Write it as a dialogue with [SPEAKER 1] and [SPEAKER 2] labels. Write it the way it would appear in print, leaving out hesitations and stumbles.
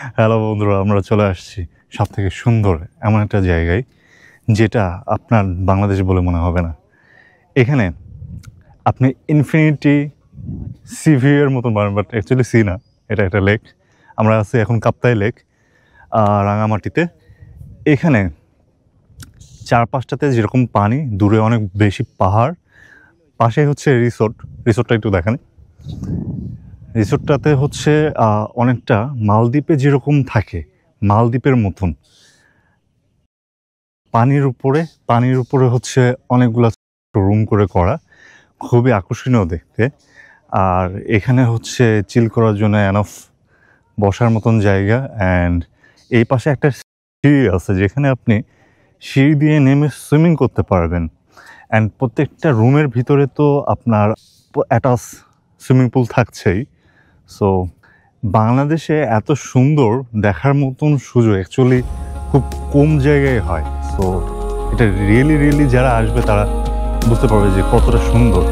[SPEAKER 1] Hello বন্ধুরা, আমরা চলে আসছি সবথেকে সুন্দর এমন একটা জায়গায় যেটা আপনার বাংলাদেশ বলে মনে হবে না। এখানে আপনি ইনফিনিটি সি ভিউয়ের মতন পাবেন, বাট অ্যাকচুয়ালি সি না, এটা একটা লেক। আমরা আছি এখন কাপ্তাই লেক, রাঙামাটিতে। এখানে চারপাশটাতে যেরকম পানি, দূরে অনেক বেশি পাহাড়, পাশে হচ্ছে রিসোর্টটা একটু দেখেন। রিসোর্টটাতে হচ্ছে অনেকটা মালদ্বীপে যেরকম থাকে, মালদ্বীপের মতন পানির উপরে হচ্ছে অনেকগুলা রুম করে করা, খুবই আকর্ষণীয় দেখতে। আর এখানে হচ্ছে চিল করার জন্য এনাফ বসার মতন জায়গা। অ্যান্ড এই পাশে একটা সিঁড়ি আছে যেখানে আপনি সিঁড়ি দিয়ে নেমে সুইমিং করতে পারবেন। অ্যান্ড প্রত্যেকটা রুমের ভিতরে তো আপনার অ্যাটাচ সুইমিং পুল থাকছেই। সো বাংলাদেশে এত সুন্দর দেখার মতন সুযোগ অ্যাকচুয়ালি খুব কম জায়গায় হয়। সো এটা রিয়েলি যারা আসবে তারা বুঝতে পারবে যে কতটা সুন্দর।